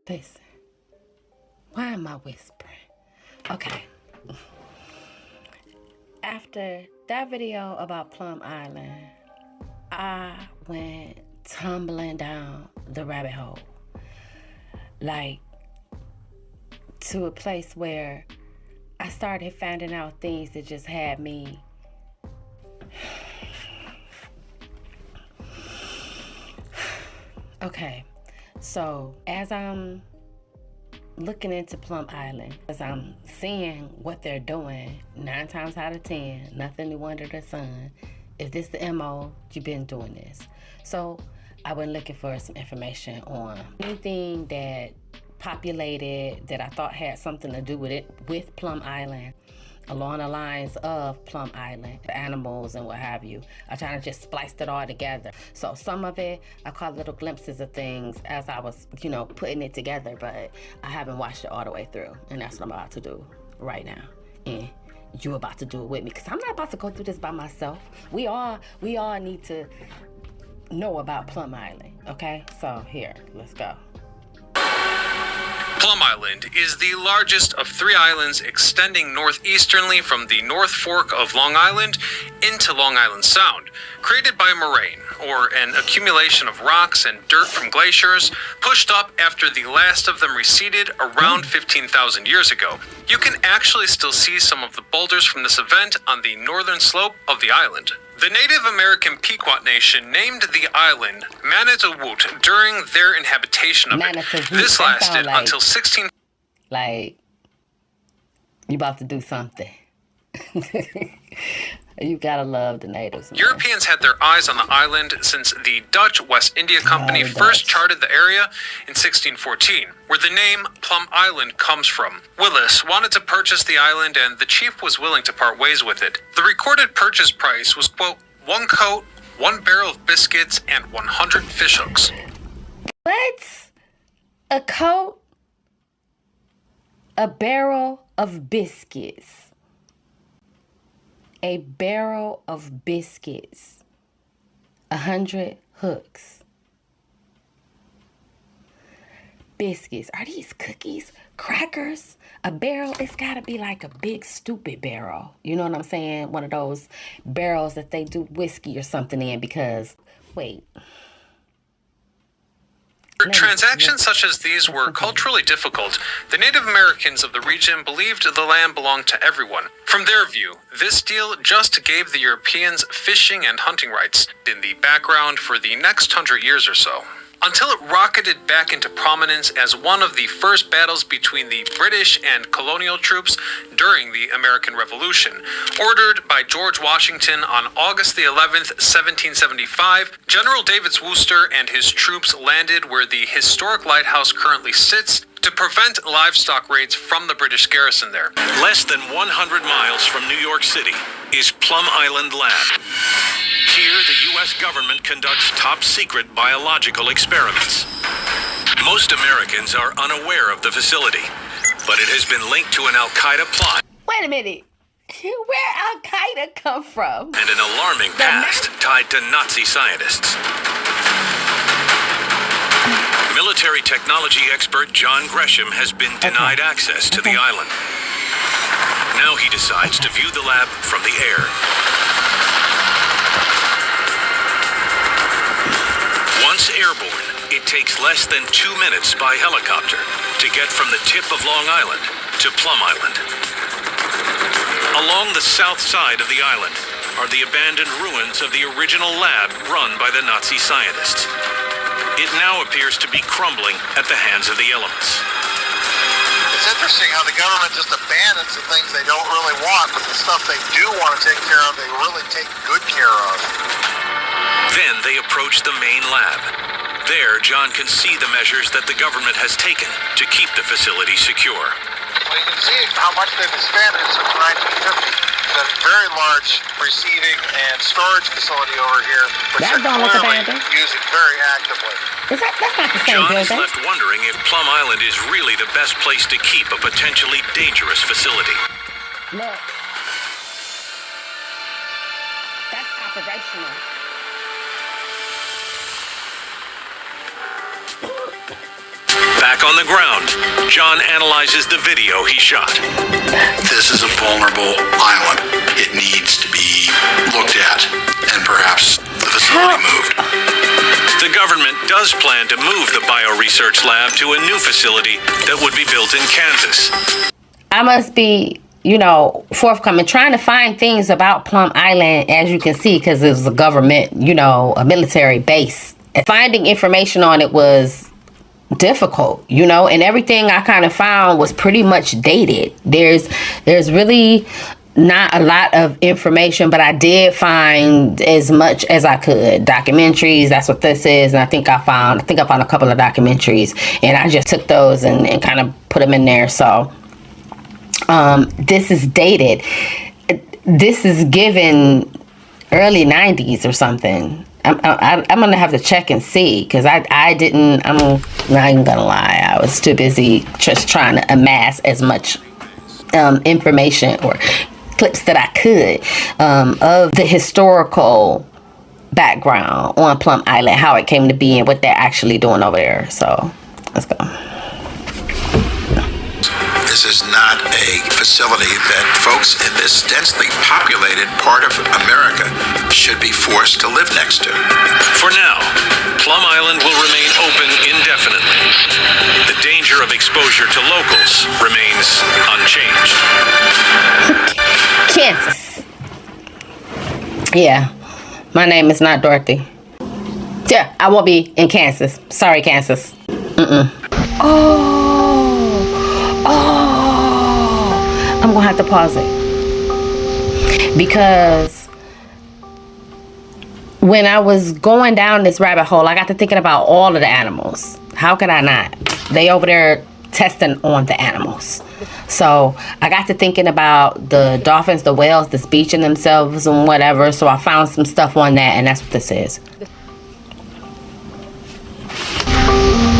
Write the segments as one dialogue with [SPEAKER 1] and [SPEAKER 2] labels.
[SPEAKER 1] Listen. Why am I whispering? Okay. After that video about Plum Island, I went tumbling down the rabbit hole. Like, to a place where I started finding out things that just had me okay. So as I'm looking into Plum Island, as I'm seeing what they're doing, 9 times out of 10, nothing new under the sun. If this the MO, you've been doing this. So I went looking for some information on anything that populated that I thought had something to do with it, with Plum Island, along the lines of Plum Island, the animals and what have you. I kind of just spliced it all together. So some of it, I caught little glimpses of things as I was, putting it together, but I haven't watched it all the way through. And that's what I'm about to do right now. And you're about to do it with me, because I'm not about to go through this by myself. We all need to know about Plum Island, okay? So here, let's go.
[SPEAKER 2] Plum Island is the largest of 3 islands extending northeasternly from the North Fork of Long Island into Long Island Sound, created by a moraine, or an accumulation of rocks and dirt from glaciers, pushed up after the last of them receded around 15,000 years ago. You can actually still see some of the boulders from this event on the northern slope of the island. The Native American Pequot Nation named the island Manitowoc during their inhabitation of it. This lasted until 16...
[SPEAKER 1] Like, you about to do something. You gotta love the natives, man.
[SPEAKER 2] Europeans had their eyes on the island since the Dutch West India Company first charted the area in 1614, where the name Plum Island comes from. Willis wanted to purchase the island, and the chief was willing to part ways with it. The recorded purchase price was, quote, 1 coat, 1 barrel of biscuits, and 100 fishhooks.
[SPEAKER 1] What? A coat? A barrel of biscuits. A barrel of biscuits. 100 hooks. Biscuits. Are these cookies? Crackers? A barrel? It's gotta be like a big stupid barrel. You know what I'm saying? One of those barrels that they do whiskey or something in, because, wait.
[SPEAKER 2] Transactions such as these were culturally difficult. The Native Americans of the region believed the land belonged to everyone. From their view, this deal just gave the Europeans fishing and hunting rights in the background for the next 100 years or so, until it rocketed back into prominence as one of the first battles between the British and colonial troops during the American Revolution. Ordered by George Washington on August the 11th, 1775, General David Wooster and his troops landed where the historic lighthouse currently sits to prevent livestock raids from the British garrison there.
[SPEAKER 3] Less than 100 miles from New York City is Plum Island Lab. Here, the U.S. government conducts top-secret biological experiments. Most Americans are unaware of the facility, but it has been linked to an Al-Qaeda plot.
[SPEAKER 1] Wait a minute. Where Al-Qaeda come from?
[SPEAKER 3] And an alarming past tied to Nazi scientists. Military technology expert John Gresham has been denied access to the island. Now he decides to view the lab from the air. Once airborne, it takes less than 2 minutes by helicopter to get from the tip of Long Island to Plum Island. Along the south side of the island are the abandoned ruins of the original lab run by the Nazi scientists. It now appears to be crumbling at the hands of the elements.
[SPEAKER 4] It's interesting how the government just abandons the things they don't really want, but the stuff they do want to take care of, they really take good care of.
[SPEAKER 3] Then they approach the main lab. There, John can see the measures that the government has taken to keep the facility secure.
[SPEAKER 4] Well, you can see how much they've expanded since 1950. A very large receiving and storage facility over here, which they're clearly using very actively.
[SPEAKER 1] That's not the same
[SPEAKER 3] John
[SPEAKER 1] building.
[SPEAKER 3] is left wondering if Plum Island is really the best place to keep a potentially dangerous facility.
[SPEAKER 1] Look. That's operational.
[SPEAKER 3] Back on the ground, John analyzes the video he shot.
[SPEAKER 5] This is a vulnerable island. It needs to be looked at and perhaps the facility moved.
[SPEAKER 3] The government does plan to move the bioresearch lab to a new facility that would be built in Kansas.
[SPEAKER 1] I must be, forthcoming, trying to find things about Plum Island, as you can see, because it was a government, a military base. Finding information on it was difficult, and everything I kind of found was pretty much dated. There's really not a lot of information, but I did find as much as I could. Documentaries, that's what this is, and I think I found a couple of documentaries, and I just took those and kind of put them in there. So this is dated. This is given early 90s or something. I'm gonna have to check and see, because I didn't. I'm not even gonna lie. I was too busy just trying to amass as much information or clips that I could of the historical background on Plum Island, how it came to be, and what they're actually doing over there. So let's go.
[SPEAKER 5] This is not a facility that folks in this densely populated part of America should be forced to live next to.
[SPEAKER 3] For now, Plum Island will remain open indefinitely. The danger of exposure to locals remains unchanged.
[SPEAKER 1] Kansas. Yeah, my name is not Dorothy. Yeah, I won't be in Kansas. Sorry, Kansas. I'm gonna have to pause it, because when I was going down this rabbit hole, I got to thinking about all of the animals. How could I not? They over there testing on the animals. So I got to thinking about the dolphins, the whales, that's beaching themselves and whatever. So I found some stuff on that, and that's what this is.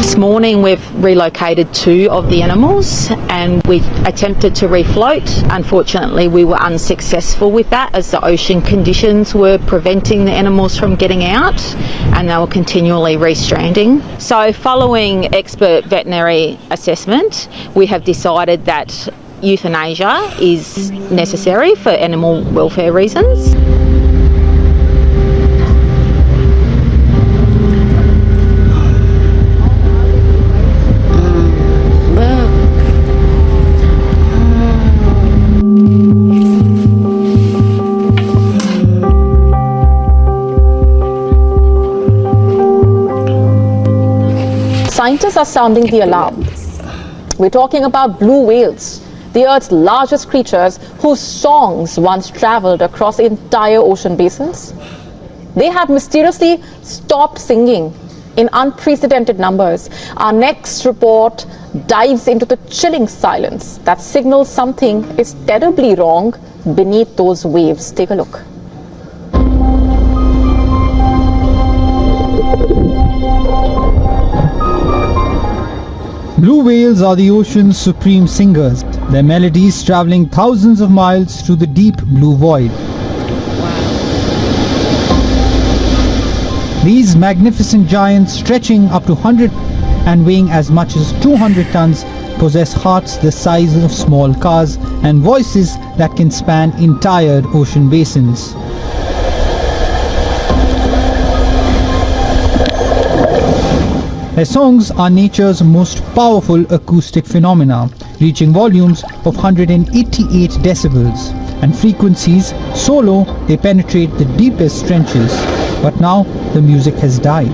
[SPEAKER 6] This morning we've relocated 2 of the animals, and we attempted to refloat. Unfortunately, we were unsuccessful with that, as the ocean conditions were preventing the animals from getting out, and they were continually restranding. So following expert veterinary assessment, we have decided that euthanasia is necessary for animal welfare reasons. Scientists are sounding the alarm. We're talking about blue whales, the Earth's largest creatures whose songs once traveled across entire ocean basins. They have mysteriously stopped singing in unprecedented numbers. Our next report dives into the chilling silence that signals something is terribly wrong beneath those waves. Take a look.
[SPEAKER 7] Blue whales are the ocean's supreme singers, their melodies traveling thousands of miles through the deep blue void. These magnificent giants, stretching up to 100 and weighing as much as 200 tons, possess hearts the size of small cars and voices that can span entire ocean basins. Their songs are nature's most powerful acoustic phenomena, reaching volumes of 188 decibels, and frequencies so low they penetrate the deepest trenches. But now the music has died.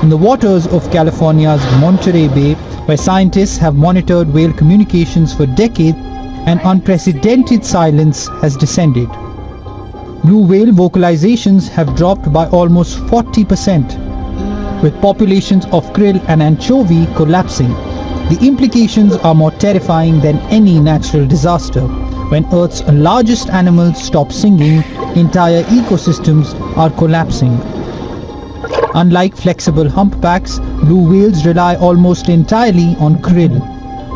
[SPEAKER 7] In the waters of California's Monterey Bay, where scientists have monitored whale communications for decades, an unprecedented silence has descended. Blue whale vocalizations have dropped by almost 40%. With populations of krill and anchovy collapsing. The implications are more terrifying than any natural disaster. When Earth's largest animals stop singing, entire ecosystems are collapsing. Unlike flexible humpbacks, blue whales rely almost entirely on krill.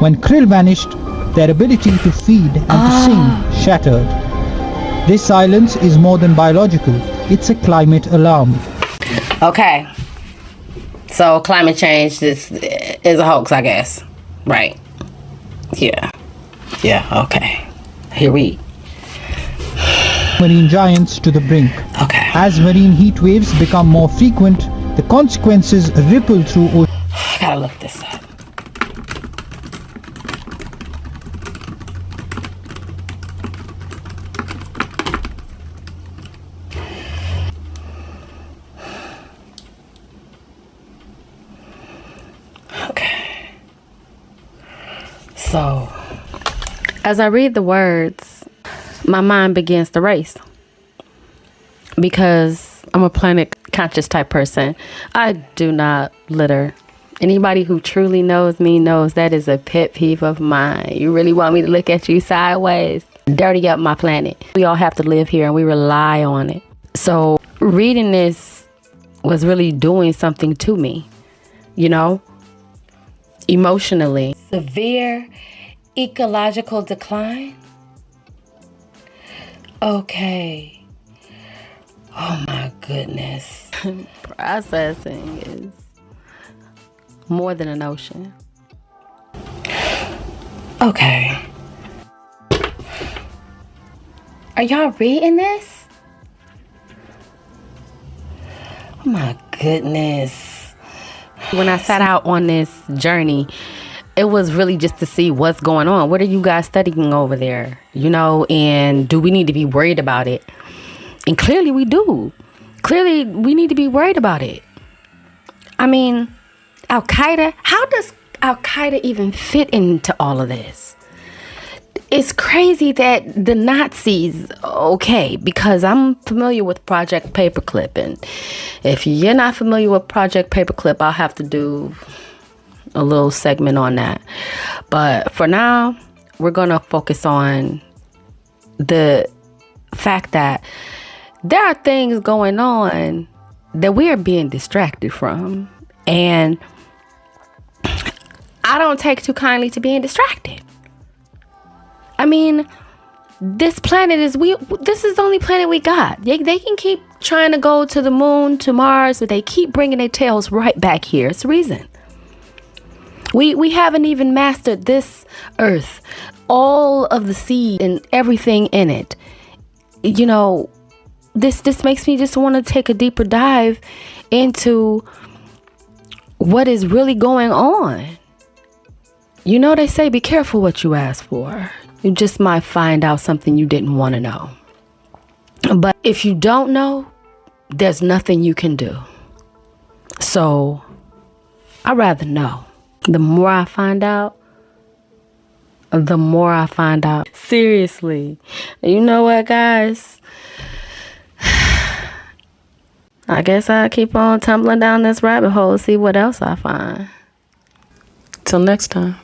[SPEAKER 7] When krill vanished, their ability to feed and to sing shattered. This silence is more than biological, it's a climate alarm.
[SPEAKER 1] Okay. So climate change is a hoax, I guess. Right. Yeah. Yeah, okay. Here we
[SPEAKER 7] marine giants to the brink.
[SPEAKER 1] Okay.
[SPEAKER 7] As marine heat waves become more frequent, the consequences ripple through oceans.
[SPEAKER 1] I gotta look this up. Okay. So, as I read the words, my mind begins to race. Because I'm a planet conscious type person. I do not litter. Anybody who truly knows me knows that is a pet peeve of mine. You really want me to look at you sideways? Dirty up my planet. We all have to live here and we rely on it. So reading this was really doing something to me, you know, emotionally. Severe ecological decline? Okay. Oh my goodness. Processing is more than an ocean. Okay. Are y'all reading this? Oh my goodness. When I set out on this journey, it was really just to see what's going on. What are you guys studying over there? You know, and do we need to be worried about it? And clearly we do. Clearly we need to be worried about it. I mean, Al-Qaeda, how does Al-Qaeda even fit into all of this? It's crazy that the Nazis, okay, because I'm familiar with Project Paperclip. And if you're not familiar with Project Paperclip, I'll have to do a little segment on that. But for now, we're going to focus on the fact that there are things going on that we are being distracted from. And I don't take too kindly to being distracted. I mean, this planet this is the only planet we got. They can keep trying to go to the moon, to Mars, but they keep bringing their tails right back here. It's the reason. We haven't even mastered this earth, all of the seed and everything in it. You know, this makes me just want to take a deeper dive into what is really going on. You know, they say be careful what you ask for. You just might find out something you didn't want to know. But if you don't know, there's nothing you can do. So I'd rather know. The more I find out, the more I find out. Seriously. You know what, guys? I guess I'll keep on tumbling down this rabbit hole, see what else I find. Till next time.